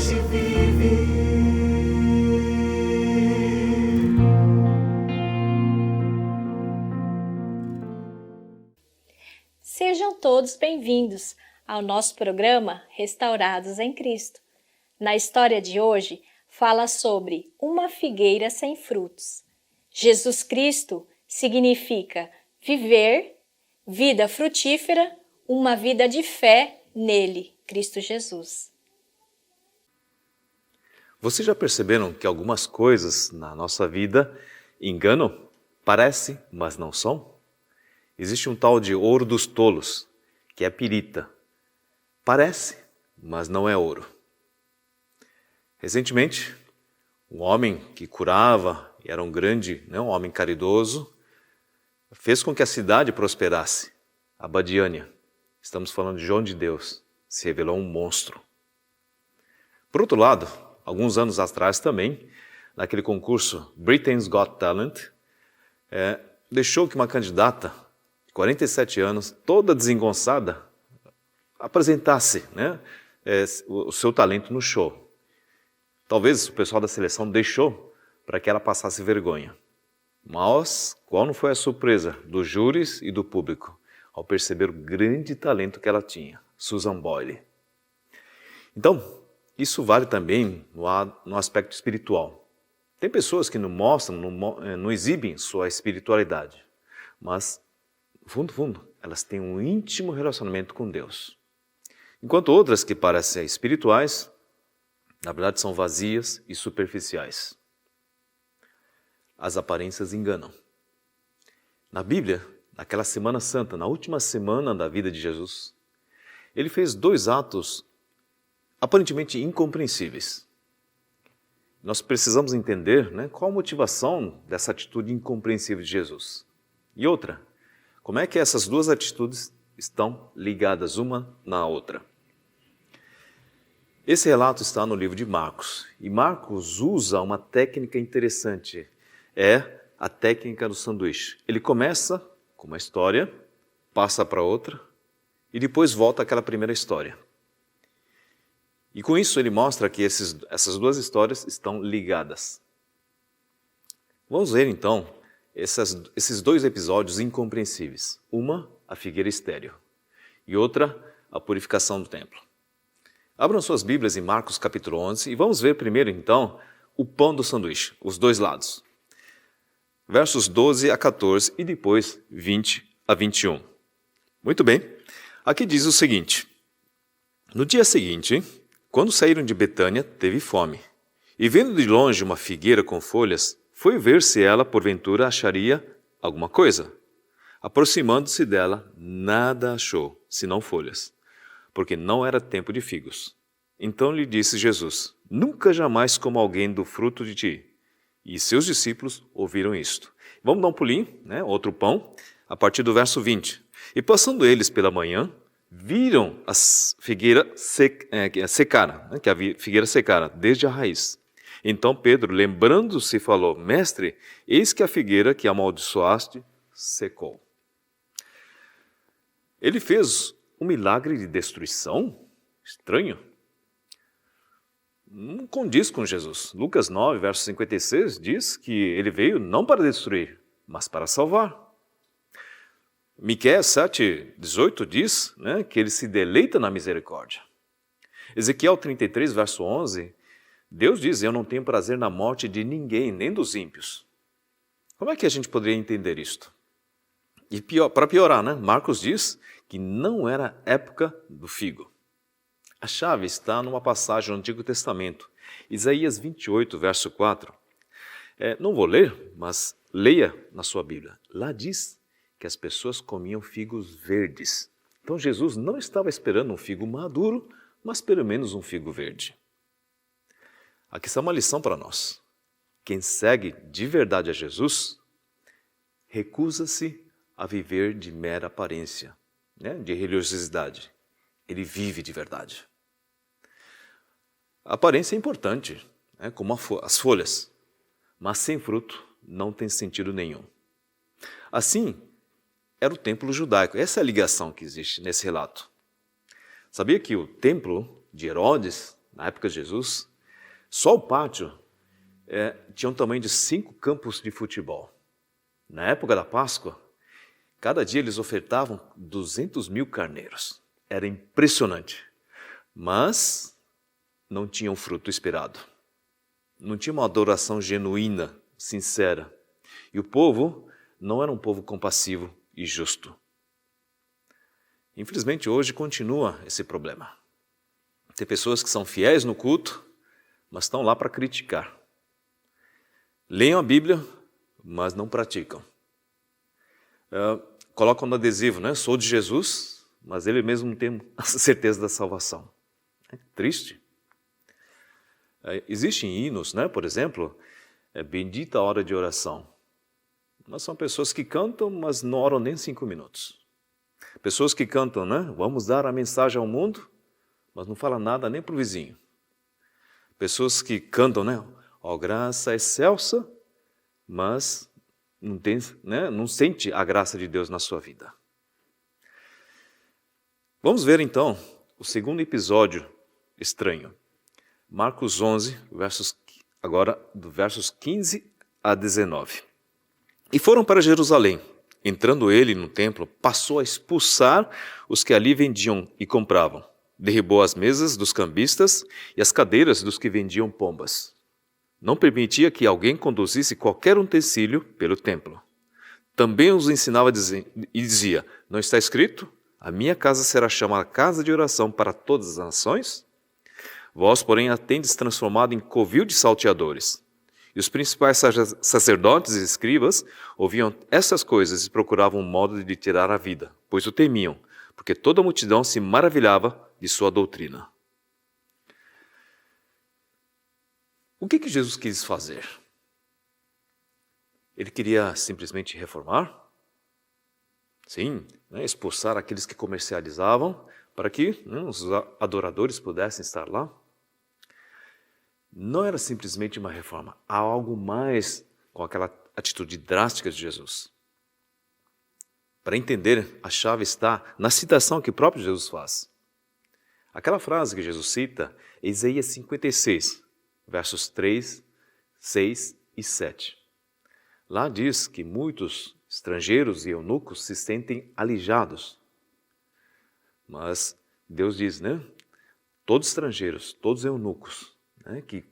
se vive. Sejam todos bem-vindos ao nosso programa Restaurados em Cristo. Na história de hoje, fala sobre uma figueira sem frutos. Jesus Cristo significa viver, vida frutífera, uma vida de fé nele, Cristo Jesus. Vocês já perceberam que algumas coisas na nossa vida enganam? Parecem, mas não são? Existe um tal de ouro dos tolos, que é a pirita. Parece, mas não é ouro. Recentemente, um homem que curava e era um homem caridoso, fez com que a cidade prosperasse. A Badiânia, estamos falando de João de Deus, se revelou um monstro. Por outro lado, alguns anos atrás também, naquele concurso Britain's Got Talent, deixou que uma candidata de 47 anos, toda desengonçada, apresentasse o seu talento no show. Talvez o pessoal da seleção deixou para que ela passasse vergonha. Mas qual não foi a surpresa dos júris e do público ao perceber o grande talento que ela tinha, Susan Boyle. Então, isso vale também no aspecto espiritual. Tem pessoas que não mostram, não exibem sua espiritualidade, mas no fundo, elas têm um íntimo relacionamento com Deus. Enquanto outras que parecem espirituais, na verdade são vazias e superficiais. As aparências enganam. Na Bíblia, naquela Semana Santa, na última semana da vida de Jesus, ele fez 2 atos aparentemente incompreensíveis. Nós precisamos entender qual a motivação dessa atitude incompreensível de Jesus. E outra, como é que essas 2 atitudes estão ligadas uma na outra? Esse relato está no livro de Marcos. E Marcos usa uma técnica interessante. É a técnica do sanduíche. Ele começa com uma história, passa para outra e depois volta àquela primeira história. E com isso ele mostra que essas 2 histórias estão ligadas. Vamos ver então esses 2 episódios incompreensíveis. Uma, a figueira estéril, e outra, a purificação do templo. Abram suas Bíblias em Marcos capítulo 11 e vamos ver primeiro então o pão do sanduíche, os 2 lados. Versos 12 a 14 e depois 20 a 21. Muito bem, aqui diz o seguinte: no dia seguinte, quando saíram de Betânia, teve fome. E vendo de longe uma figueira com folhas, foi ver se ela, porventura, acharia alguma coisa. Aproximando-se dela, nada achou, senão folhas, porque não era tempo de figos. Então lhe disse Jesus: nunca jamais coma alguém do fruto de ti. E seus discípulos ouviram isto. Vamos dar um pulinho, outro pão, a partir do verso 20. E passando eles pela manhã, viram a figueira secara, que a figueira secara desde a raiz. Então Pedro, lembrando-se, falou: mestre, eis que a figueira que amaldiçoaste secou. Ele fez um milagre de destruição? Estranho. Não condiz com Jesus. Lucas 9, verso 56 diz que ele veio não para destruir, mas para salvar. Miqueias 7, 18 diz que ele se deleita na misericórdia. Ezequiel 33, verso 11, Deus diz: eu não tenho prazer na morte de ninguém, nem dos ímpios. Como é que a gente poderia entender isto? E para piorar, Marcos diz que não era época do figo. A chave está numa passagem do Antigo Testamento, Isaías 28, verso 4. Não vou ler, mas leia na sua Bíblia. Lá diz que as pessoas comiam figos verdes. Então Jesus não estava esperando um figo maduro, mas pelo menos um figo verde. Aqui está uma lição para nós. Quem segue de verdade a Jesus, recusa-se a viver de mera aparência, de religiosidade. Ele vive de verdade. A aparência é importante, como as folhas, mas sem fruto não tem sentido nenhum. Assim, era o templo judaico. Essa é a ligação que existe nesse relato. Sabia que o templo de Herodes, na época de Jesus, só o pátio tinha um tamanho de 5 campos de futebol. Na época da Páscoa, cada dia eles ofertavam 200.000 carneiros. Era impressionante, mas não tinha o fruto esperado. Não tinha uma adoração genuína, sincera. E o povo não era um povo compassivo e justo. Infelizmente, hoje continua esse problema. Tem pessoas que são fiéis no culto, mas estão lá para criticar. Leiam a Bíblia, mas não praticam. Colocam no adesivo, né? Sou de Jesus, mas ele mesmo não tem a certeza da salvação. É triste. Existem hinos, né? Por exemplo, bendita a hora de oração. Mas são pessoas que cantam, mas não oram nem 5 minutos. Pessoas que cantam, né? Vamos dar a mensagem ao mundo, mas não falam nada nem para o vizinho. Pessoas que cantam, né? Ó graça excelsa, mas não tem, né? Não sente a graça de Deus na sua vida. Vamos ver então o segundo episódio estranho. Marcos 11, agora do versos 15 a 19. E foram para Jerusalém. Entrando ele no templo, passou a expulsar os que ali vendiam e compravam. Derribou as mesas dos cambistas e as cadeiras dos que vendiam pombas. Não permitia que alguém conduzisse qualquer utensílio pelo templo. Também os ensinava e dizia, não está escrito? A minha casa será chamada casa de oração para todas as nações? Vós, porém, a tendes transformado em covil de salteadores. E os principais sacerdotes e escribas ouviam essas coisas e procuravam um modo de lhe tirar a vida, pois o temiam, porque toda a multidão se maravilhava de sua doutrina. O que Jesus quis fazer? Ele queria simplesmente reformar? Sim, expulsar aqueles que comercializavam para que os adoradores pudessem estar lá. Não era simplesmente uma reforma, há algo mais com aquela atitude drástica de Jesus. Para entender, a chave está na citação que o próprio Jesus faz. Aquela frase que Jesus cita é Isaías 56, versos 3, 6 e 7. Lá diz que muitos estrangeiros e eunucos se sentem alijados. Mas Deus diz, né? Todos estrangeiros, todos eunucos, que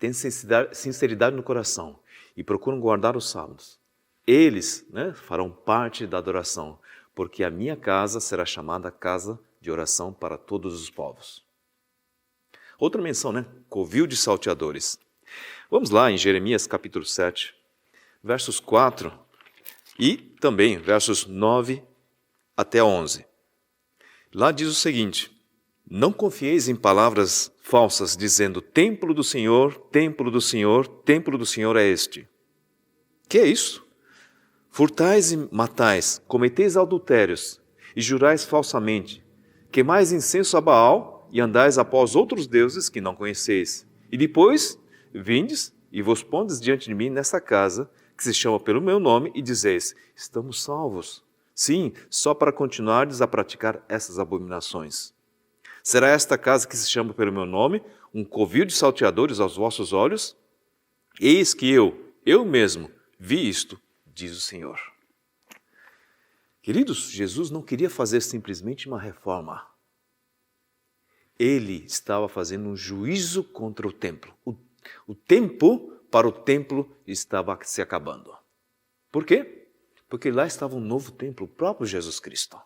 têm sinceridade no coração e procuram guardar os sábados, eles farão parte da adoração, porque a minha casa será chamada casa de oração para todos os povos. Outra menção, covil de salteadores. Vamos lá em Jeremias capítulo 7, versos 4 e também versos 9 até 11. Lá diz o seguinte, não confieis em palavras falsas, dizendo, templo do Senhor, templo do Senhor, templo do Senhor é este. Que é isso? Furtais e matais, cometeis adultérios e jurais falsamente, queimais incenso a Baal e andais após outros deuses que não conheceis. E depois vindes e vos pondes diante de mim nessa casa, que se chama pelo meu nome, e dizeis, estamos salvos. Sim, só para continuardes a praticar essas abominações. Será esta casa que se chama pelo meu nome, um covil de salteadores aos vossos olhos? Eis que eu mesmo, vi isto, diz o Senhor. Queridos, Jesus não queria fazer simplesmente uma reforma. Ele estava fazendo um juízo contra o templo. O tempo para o templo estava se acabando. Por quê? Porque lá estava um novo templo, o próprio Jesus Cristo.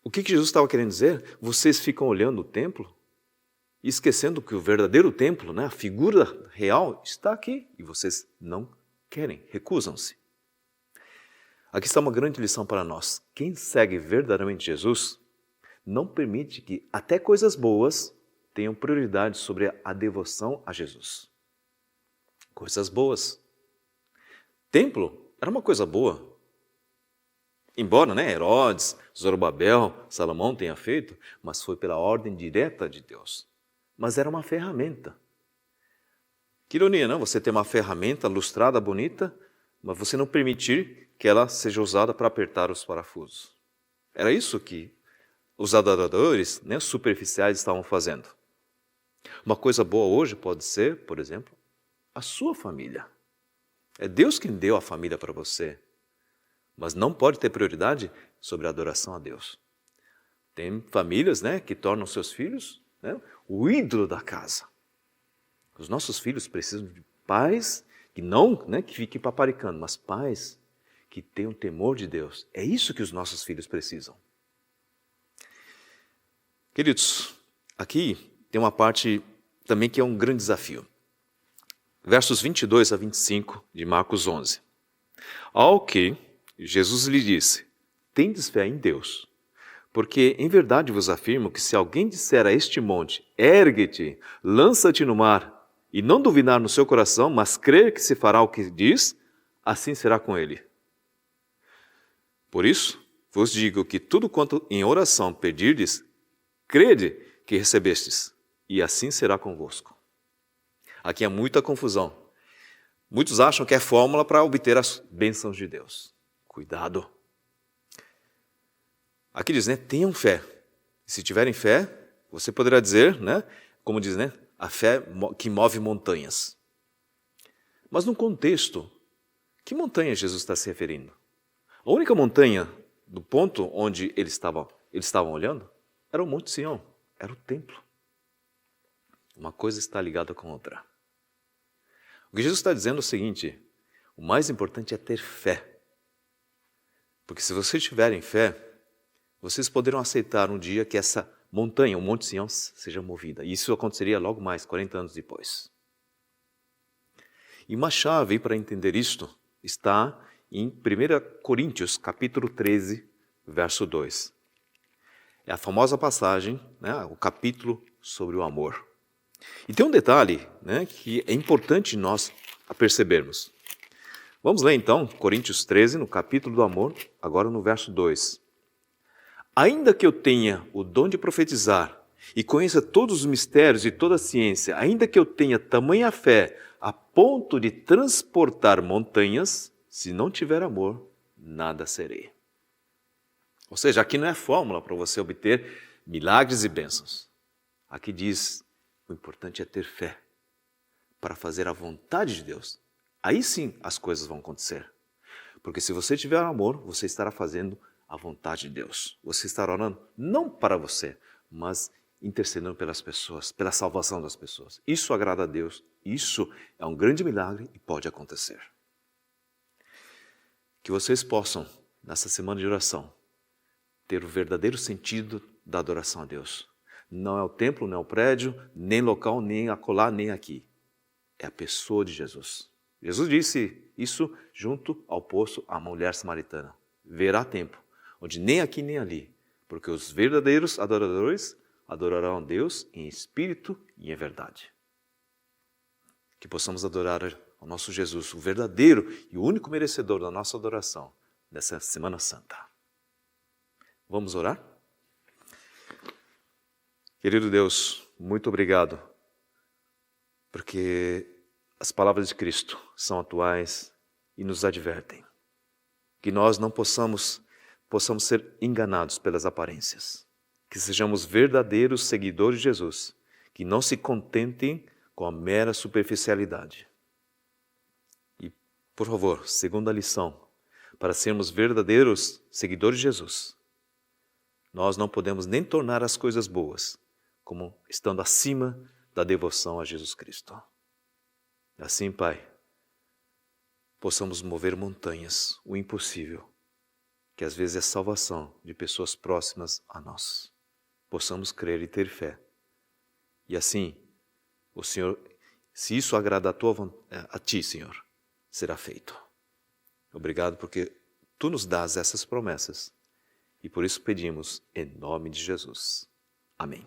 O que Jesus estava querendo dizer? Vocês ficam olhando o templo e esquecendo que o verdadeiro templo, a figura real, está aqui. E vocês não querem, recusam-se. Aqui está uma grande lição para nós. Quem segue verdadeiramente Jesus não permite que até coisas boas tenham prioridade sobre a devoção a Jesus. Coisas boas. Templo era uma coisa boa. Embora Herodes, Zorobabel, Salomão tenha feito, mas foi pela ordem direta de Deus. Mas era uma ferramenta. Que ironia, não? Você tem uma ferramenta lustrada, bonita, mas você não permitir que ela seja usada para apertar os parafusos. Era isso que os adoradores, né, superficiais estavam fazendo. Uma coisa boa hoje pode ser, por exemplo, a sua família. É Deus quem deu a família para você, mas não pode ter prioridade sobre a adoração a Deus. Tem famílias, né, que tornam seus filhos, né, o ídolo da casa. Os nossos filhos precisam de pais que não, né, que fiquem paparicando, mas pais que tenham temor de Deus. É isso que os nossos filhos precisam. Queridos, aqui tem uma parte também que é um grande desafio. Versos 22 a 25 de Marcos 11. Ao que Jesus lhe disse: tendes fé em Deus, porque em verdade vos afirmo que se alguém disser a este monte, ergue-te, lança-te no mar, e não duvidar no seu coração, mas crer que se fará o que diz, assim será com ele. Por isso, vos digo que tudo quanto em oração pedirdes, crede que recebestes, e assim será convosco. Aqui há muita confusão. Muitos acham que é fórmula para obter as bênçãos de Deus. Cuidado. Aqui diz, né, tenham fé. E se tiverem fé, você poderá dizer, né, como diz, né, a fé que move montanhas. Mas no contexto, que montanha Jesus está se referindo? A única montanha do ponto onde eles estavam olhando era o Monte Sião, era o templo. Uma coisa está ligada com a outra. O que Jesus está dizendo é o seguinte: o mais importante é ter fé. Porque se vocês tiverem fé, vocês poderão aceitar um dia que essa montanha, o Monte Sião, seja movida. E isso aconteceria logo mais, 40 anos depois. E uma chave para entender isto está em 1 Coríntios, capítulo 13, verso 2. É a famosa passagem, né, o capítulo sobre o amor. E tem um detalhe, né, que é importante nós percebermos. Vamos ler então Coríntios 13, no capítulo do amor, agora no verso 2. Ainda que eu tenha o dom de profetizar e conheça todos os mistérios e toda a ciência, ainda que eu tenha tamanha fé a ponto de transportar montanhas, se não tiver amor, nada serei. Ou seja, aqui não é fórmula para você obter milagres e bênçãos. Aqui diz, o importante é ter fé para fazer a vontade de Deus. Aí sim as coisas vão acontecer. Porque se você tiver amor, você estará fazendo a vontade de Deus. Você estará orando não para você, mas intercedendo pelas pessoas, pela salvação das pessoas. Isso agrada a Deus. Isso é um grande milagre e pode acontecer. Que vocês possam, nessa semana de oração, ter o verdadeiro sentido da adoração a Deus. Não é o templo, não é o prédio, nem local, nem acolá, nem aqui. É a pessoa de Jesus. Jesus disse isso junto ao poço à mulher samaritana. Verá tempo, onde nem aqui nem ali, porque os verdadeiros adoradores adorarão a Deus em espírito e em verdade. Que possamos adorar ao nosso Jesus, o verdadeiro e o único merecedor da nossa adoração nessa Semana Santa. Vamos orar? Querido Deus, muito obrigado, porque as palavras de Cristo são atuais e nos advertem. Que nós não possamos ser enganados pelas aparências. Que sejamos verdadeiros seguidores de Jesus, que não se contentem com a mera superficialidade. E, por favor, segunda lição, para sermos verdadeiros seguidores de Jesus, nós não podemos nem tornar as coisas boas como estando acima da devoção a Jesus Cristo. Assim, Pai, possamos mover montanhas, o impossível, que às vezes é salvação de pessoas próximas a nós. Possamos crer e ter fé. E assim, o Senhor, se isso agrada a Ti, Senhor, será feito. Obrigado porque Tu nos dás essas promessas. E por isso pedimos em nome de Jesus. Amém.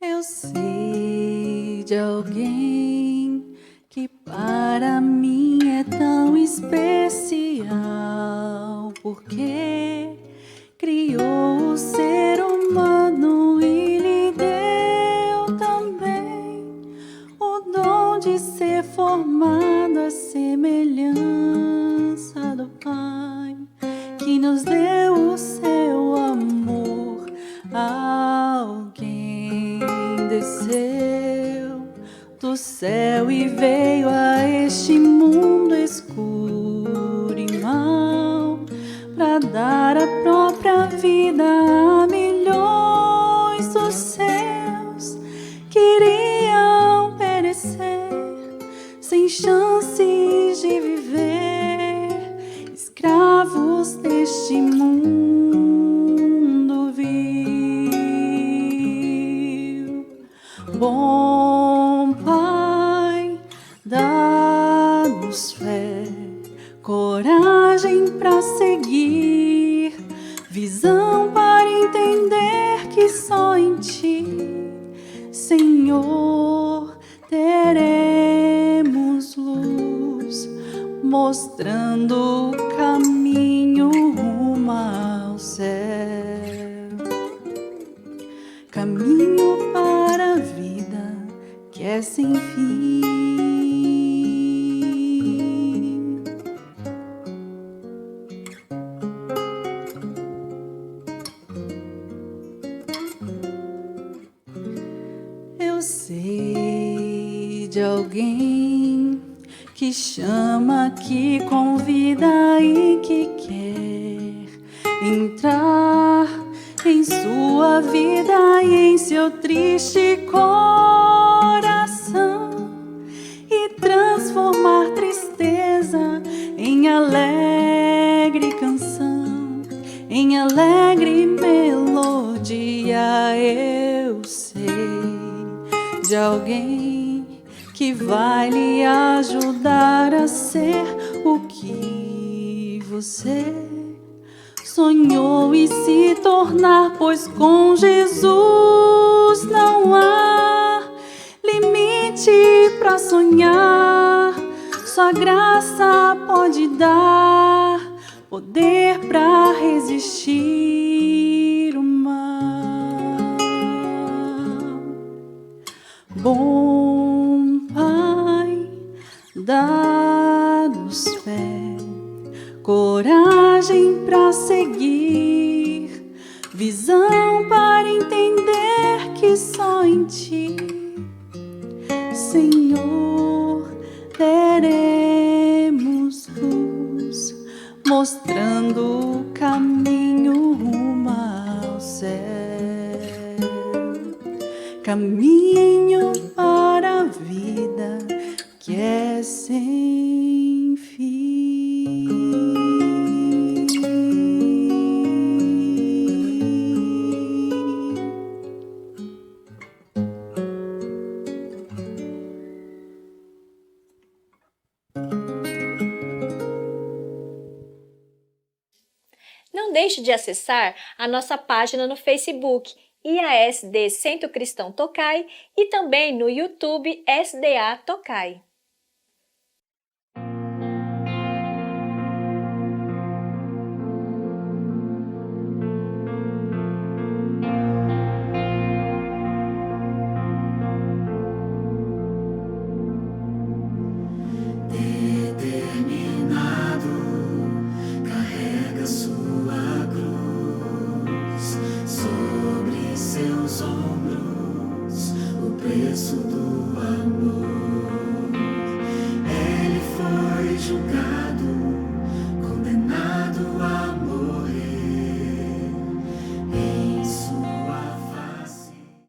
Eu sei de alguém que para mim é tão especial, porque Alguém desceu do céu e veio a este mundo escuro e mau, para dar a própria vida a milhões dos seus que iriam perecer sem chances de viver, escravos deste mundo vil. Bom Pai, dá-nos fé, coragem para seguir, visão para entender que só em Ti, Senhor, teremos luz, mostrando o caminho rumo ao céu, caminho para a vida que é sem fim. Eu sei de alguém que chama, que convida e que quer entrar em sua vida e em seu triste coração e transformar tristeza em alegre canção, em alegre melodia. Eu sei de alguém que vai lhe ajudar a ser o que você sonhou e se tornar, pois com Jesus não há limite para sonhar. Sua graça pode dar poder para resistir o mal. Bom Pai, dá-nos fé, coragem para seguir, visão para entender que só em Ti, Senhor, teremos luz, mostrando o caminho rumo ao céu, caminho para a vida que é sem fim. Não deixe de acessar a nossa página no Facebook, IASD Centro Cristão Tokai, e também no YouTube SDA Tokai.